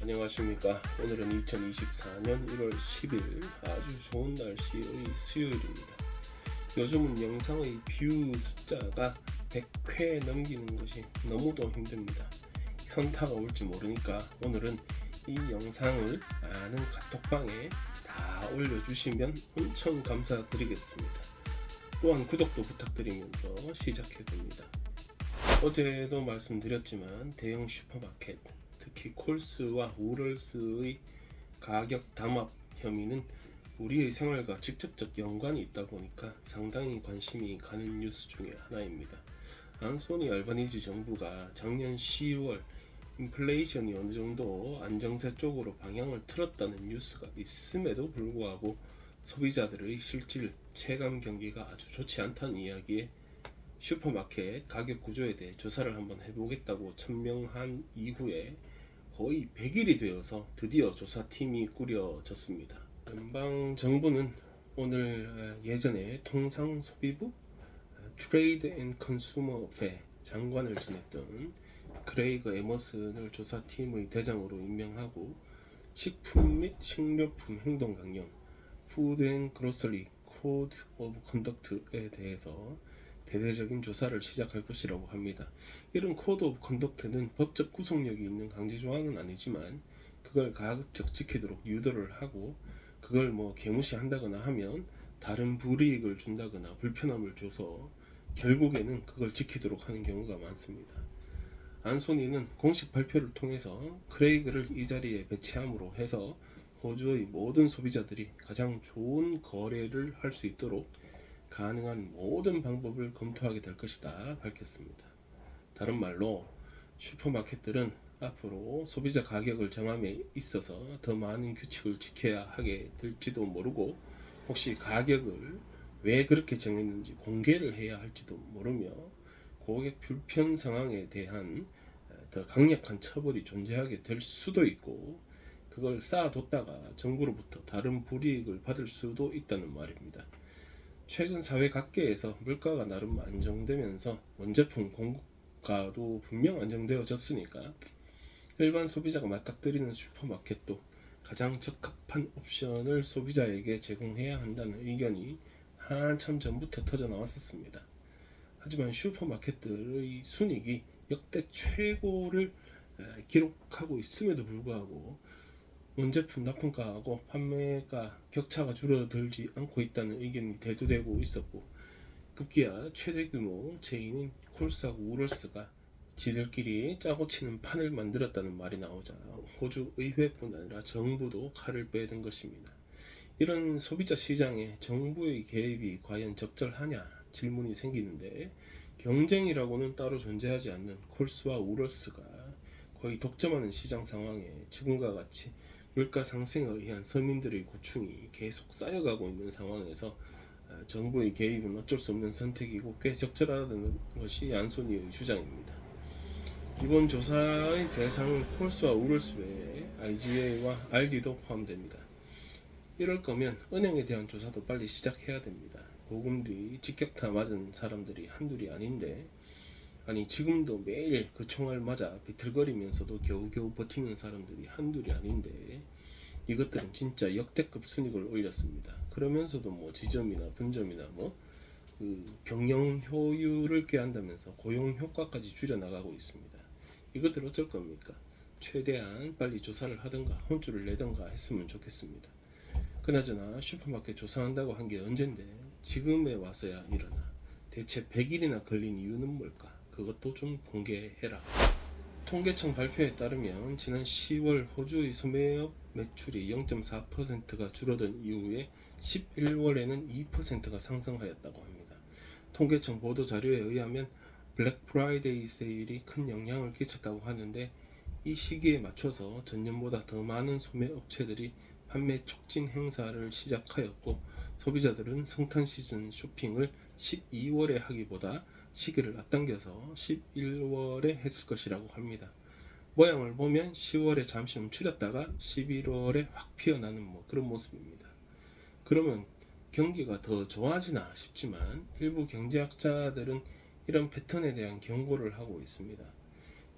안녕하십니까. 오늘은 2024년 1월 10일 아주 좋은 날씨의 수요일입니다. 요즘은 영상의 뷰 숫자가 100회 넘기는 것이 너무도 힘듭니다. 현타가 올지 모르니까 오늘은 이 영상을 아는 카톡방에 다 올려주시면 엄청 감사드리겠습니다. 또한 구독도 부탁드리면서 시작해봅니다. 어제도 말씀드렸지만 대형 슈퍼마켓, 특히 콜스와 우럴스의 가격 담합 혐의는 우리의 생활과 직접적 연관이 있다 보니까 상당히 관심이 가는 뉴스 중에 하나입니다. 안소니 알바니지 정부가 작년 10월 인플레이션이 어느 정도 안정세 쪽으로 방향을 틀었다는 뉴스가 있음에도 불구하고 소비자들의 실질 체감 경기가 아주 좋지 않다는 이야기에 슈퍼마켓 가격 구조에 대해 조사를 한번 해보겠다고 천명한 이후에 거의 100일이 되어서 드디어 조사팀이 꾸려졌습니다. 연방 정부는 오늘 예전에 통상소비부 트레이드 앤 컨슈머 어페 장관을 지냈던 크레이그 에머슨을 조사팀의 대장으로 임명하고 식품 및 식료품 행동 강령 푸드 앤 그로서리 코드 오브 컨덕트에 대해서 대대적인 조사를 시작할 것이라고 합니다. 이런 코드 오브 컨덕트는 법적 구속력이 있는 강제 조항은 아니지만 그걸 가급적 지키도록 유도를 하고 그걸 개무시한다거나 하면 다른 불이익을 준다거나 불편함을 줘서 결국에는 그걸 지키도록 하는 경우가 많습니다. 안소니는 공식 발표를 통해서 크레이그를 이 자리에 배치함으로 해서 호주의 모든 소비자들이 가장 좋은 거래를 할 수 있도록 가능한 모든 방법을 검토하게 될 것이다 밝혔습니다. 다른 말로 슈퍼마켓들은 앞으로 소비자 가격을 정함에 있어서 더 많은 규칙을 지켜야 하게 될지도 모르고 혹시 가격을 왜 그렇게 정했는지 공개를 해야 할지도 모르며 고객 불편 상황에 대한 더 강력한 처벌이 존재하게 될 수도 있고 그걸 쌓아뒀다가 정부로부터 다른 불이익을 받을 수도 있다는 말입니다. 최근 사회 각계에서 물가가 나름 안정되면서 원제품 공급가도 분명 안정되어졌으니까 일반 소비자가 맞닥뜨리는 슈퍼마켓도 가장 적합한 옵션을 소비자에게 제공해야 한다는 의견이 한참 전부터 터져 나왔었습니다. 하지만 슈퍼마켓들의 순이익이 역대 최고를 기록하고 있음에도 불구하고 원제품 납품가하고 판매가 격차가 줄어들지 않고 있다는 의견이 대두되고 있었고 급기야 최대 규모 체인인 콜스하고 우럴스가 지들끼리 짜고 치는 판을 만들었다는 말이 나오자 호주 의회뿐 아니라 정부도 칼을 빼든 것입니다. 이런 소비자 시장에 정부의 개입이 과연 적절하냐 질문이 생기는데 경쟁이라고는 따로 존재하지 않는 콜스와 우럴스가 거의 독점하는 시장 상황에 지금과 같이 물가 상승에 의한 서민들의 고충이 계속 쌓여가고 있는 상황에서 정부의 개입은 어쩔 수 없는 선택이고 꽤 적절하다는 것이 안소니의 주장입니다. 이번 조사의 대상은 콜스와 우럴스 외에 IGA와 RD도 포함됩니다. 이럴 거면 은행에 대한 조사도 빨리 시작해야 됩니다. 고금리 직격타 맞은 사람들이 한둘이 아닌데 아니 지금도 매일 그 총알 맞아 비틀거리면서도 겨우겨우 버티는 사람들이 한둘이 아닌데 이것들은 진짜 역대급 순익을 올렸습니다. 그러면서도 지점이나 분점이나 경영 효율을 꾀한다면서 고용 효과까지 줄여나가고 있습니다. 이것들 어쩔 겁니까? 최대한 빨리 조사를 하든가 혼쭐을 내든가 했으면 좋겠습니다. 그나저나 슈퍼마켓 조사한다고 한 게 언젠데 지금에 와서야 일어나. 대체 100일이나 걸린 이유는 뭘까? 그것도 좀 공개해라. 통계청 발표에 따르면 지난 10월 호주의 소매업 매출이 0.4%가 줄어든 이후에 11월에는 2%가 상승하였다고 합니다. 통계청 보도 자료에 의하면 블랙 프라이데이 세일이 큰 영향을 끼쳤다고 하는데 이 시기에 맞춰서 전년보다 더 많은 소매업체들이 판매 촉진 행사를 시작하였고 소비자들은 성탄 시즌 쇼핑을 12월에 하기보다 시기를 앞당겨서 11월에 했을 것이라고 합니다. 모양을 보면 10월에 잠시 멈추렸다가 11월에 확 피어나는 그런 모습입니다. 그러면 경기가 더 좋아지나 싶지만 일부 경제학자들은 이런 패턴에 대한 경고를 하고 있습니다.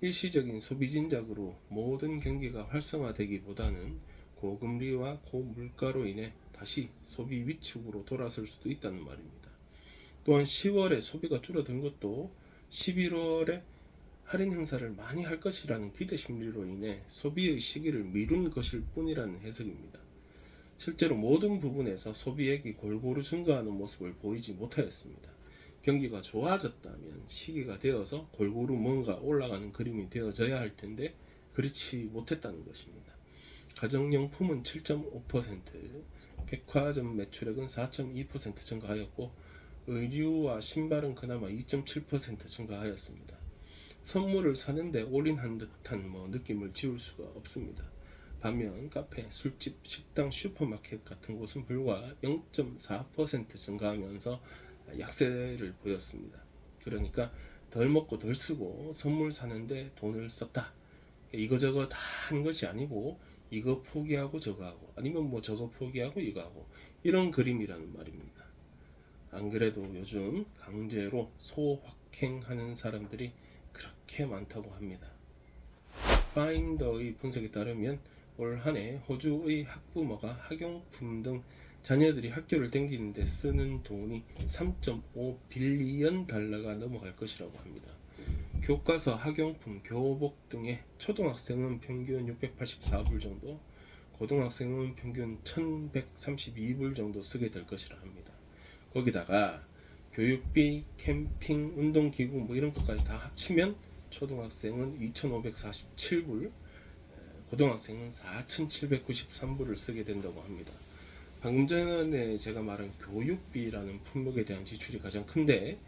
일시적인 소비 진작으로 모든 경기가 활성화되기보다는 고금리와 고물가로 인해 다시 소비 위축으로 돌아설 수도 있다는 말입니다. 또한 10월에 소비가 줄어든 것도 11월에 할인 행사를 많이 할 것이라는 기대 심리로 인해 소비의 시기를 미룬 것일 뿐이라는 해석입니다. 실제로 모든 부분에서 소비액이 골고루 증가하는 모습을 보이지 못하였습니다. 경기가 좋아졌다면 시기가 되어서 골고루 뭔가 올라가는 그림이 되어져야 할 텐데 그렇지 못했다는 것입니다. 가정용품은 7.5%, 백화점 매출액은 4.2% 증가하였고 의류와 신발은 그나마 2.7% 증가하였습니다. 선물을 사는데 올인한 듯한 느낌을 지울 수가 없습니다. 반면 카페, 술집, 식당, 슈퍼마켓 같은 곳은 불과 0.4% 증가하면서 약세를 보였습니다. 그러니까 덜 먹고 덜 쓰고 선물 사는데 돈을 썼다. 이거저거 다 하는 것이 아니고 이거 포기하고 저거 하고 아니면 뭐 저거 포기하고 이거 하고 이런 그림이라는 말입니다. 안 그래도 요즘 강제로 소확행하는 사람들이 그렇게 많다고 합니다. 파인더의 분석에 따르면 올 한해 호주의 학부모가 학용품 등 자녀들이 학교를 다니는 데 쓰는 돈이 3.5 빌리언 달러가 넘어갈 것이라고 합니다. 교과서, 학용품, 교복 등의 초등학생은 평균 684불 정도, 고등학생은 평균 1132불 정도 쓰게 될 것이라 합니다. 거기다가 교육비, 캠핑, 운동기구 이런 것까지 다 합치면 초등학생은 2547불, 고등학생은 4793불을 쓰게 된다고 합니다. 방금 전에 제가 말한 교육비라는 품목에 대한 지출이 가장 큰데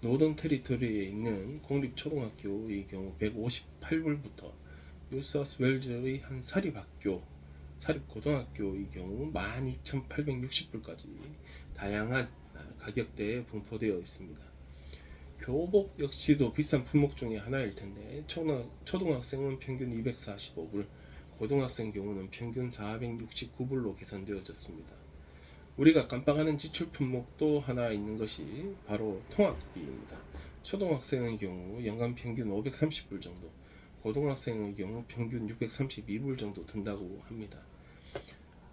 노던 테리토리에 있는 공립초등학교의 경우 158불부터 뉴사우스웨일즈의 한 사립학교, 사립고등학교의 경우 12,860불까지 다양한 가격대에 분포되어 있습니다. 교복 역시도 비싼 품목 중에 하나일 텐데 초등학생은 평균 245불, 고등학생 경우는 평균 469불로 계산되어졌습니다. 우리가 깜빡하는 지출 품목도 하나 있는 것이 바로 통학비입니다. 초등학생의 경우 연간 평균 530불 정도, 고등학생의 경우 평균 632불 정도 든다고 합니다.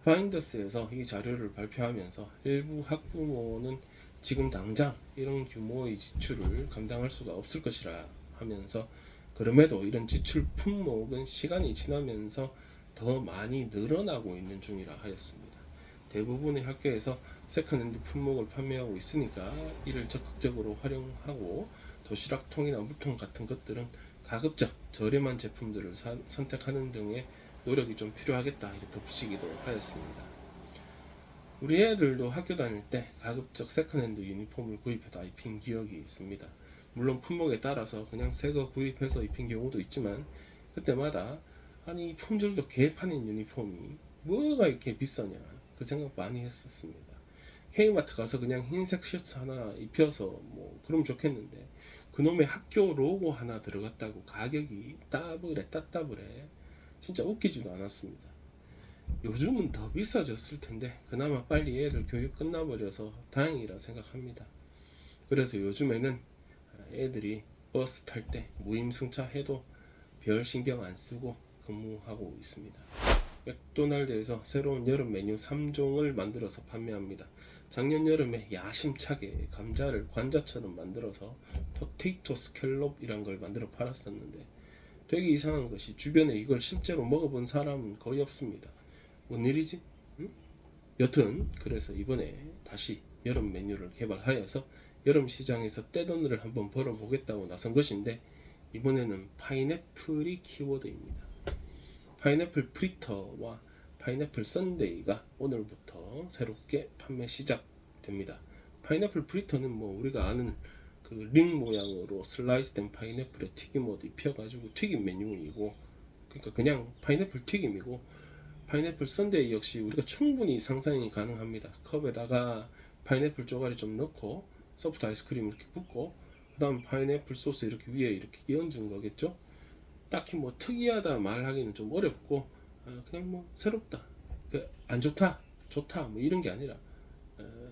파인더스에서 이 자료를 발표하면서 일부 학부모는 지금 당장 이런 규모의 지출을 감당할 수가 없을 것이라 하면서 그럼에도 이런 지출 품목은 시간이 지나면서 더 많이 늘어나고 있는 중이라 하였습니다. 대부분의 학교에서 세컨핸드 품목을 판매하고 있으니까 이를 적극적으로 활용하고 도시락통이나 물통 같은 것들은 가급적 저렴한 제품들을 선택하는 등의 노력이 좀 필요하겠다 이렇게 덧붙이기도 하였습니다. 우리 애들도 학교 다닐 때 가급적 세컨핸드 유니폼을 구입해서 입힌 기억이 있습니다. 물론 품목에 따라서 그냥 새거 구입해서 입힌 경우도 있지만 그때마다 아니 품질도 개판인 유니폼이 뭐가 이렇게 비싸냐 그 생각 많이 했었습니다. K마트 가서 그냥 흰색 셔츠 하나 입혀서 뭐 그럼 좋겠는데 그놈의 학교 로고 하나 들어갔다고 가격이 따블에 진짜 웃기지도 않았습니다. 요즘은 더 비싸졌을 텐데 그나마 빨리 애들 교육 끝나버려서 다행이라 생각합니다. 그래서 요즘에는 애들이 버스 탈 때 무임승차 해도 별 신경 안 쓰고 근무하고 있습니다. 맥도날드에서 새로운 여름 메뉴 3종을 만들어서 판매합니다. 작년 여름에 야심차게 감자를 관자처럼 만들어서 포테이토 스캘롭이란 걸 만들어 팔았었는데 되게 이상한 것이 주변에 이걸 실제로 먹어본 사람은 거의 없습니다. 뭔 일이지? 응? 여튼 그래서 이번에 다시 여름 메뉴를 개발하여서 여름 시장에서 떼돈을 한번 벌어보겠다고 나선 것인데 이번에는 파인애플이 키워드입니다. 파인애플 프리터와 파인애플 썬데이가 오늘부터 새롭게 판매 시작됩니다. 파인애플 프리터는 뭐 우리가 아는 그 링 모양으로 슬라이스된 파인애플에 튀김옷 입혀가지고 튀김 메뉴이고 그러니까 그냥 파인애플 튀김이고 파인애플 썬데이 역시 우리가 충분히 상상이 가능합니다. 컵에다가 파인애플 쪼가리 좀 넣고 소프트 아이스크림 이렇게 붓고 그 다음 파인애플 소스 이렇게 위에 이렇게 끼얹은 거겠죠. 딱히 뭐 특이하다 말하기는 좀 어렵고 그냥 뭐 새롭다 안 좋다 좋다 뭐 이런 게 아니라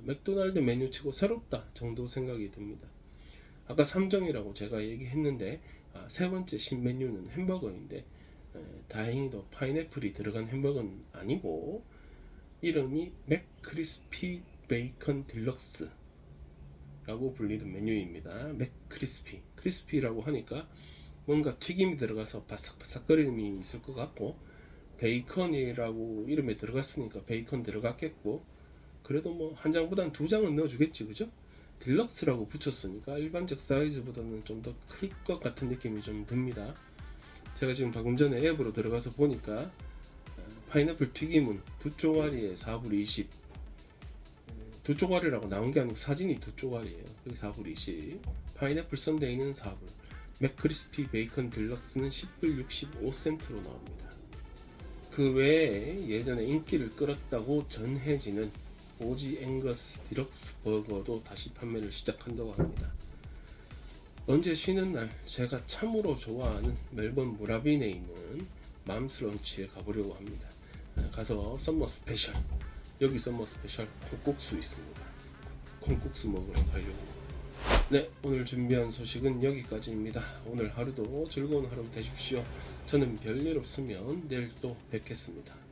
맥도날드 메뉴치고 새롭다 정도 생각이 듭니다. 아까 3종이라고 제가 얘기했는데 세 번째 신메뉴는 햄버거인데 다행히도 파인애플이 들어간 햄버거는 아니고 이름이 맥크리스피 베이컨 딜럭스 라고 불리는 메뉴입니다. 맥크리스피, 크리스피라고 하니까 뭔가 튀김이 들어가서 바삭바삭거림이 있을 것 같고, 베이컨이라고 이름에 들어갔으니까 베이컨 들어갔겠고, 그래도 뭐 한 장보다는 두 장은 넣어주겠지, 그죠? 딜럭스라고 붙였으니까 일반적 사이즈보다는 좀 더 클 것 같은 느낌이 좀 듭니다. 제가 지금 방금 전에 앱으로 들어가서 보니까 파인애플 튀김은 두 쪼가리에 4불 20, 두 쪼가리라고 나온 게 아니고 사진이 두 쪼가리예요. 여기 4불 20, 파인애플 썬데이는 4불, 맥크리스피 베이컨 딜럭스는 10불 65센트로 나옵니다. 그 외에 예전에 인기를 끌었다고 전해지는 오지 앵거스 디럭스 버거도 다시 판매를 시작한다고 합니다. 언제 쉬는 날 제가 참으로 좋아하는 멜번 무라빈에 있는 맘스 런치에 가보려고 합니다. 가서 썸머 스페셜, 여기 썸머 스페셜 콩국수 있습니다. 콩국수 먹으러 가려고. 네, 오늘 준비한 소식은 여기까지입니다. 오늘 하루도 즐거운 하루 되십시오. 저는 별일 없으면 내일 또 뵙겠습니다.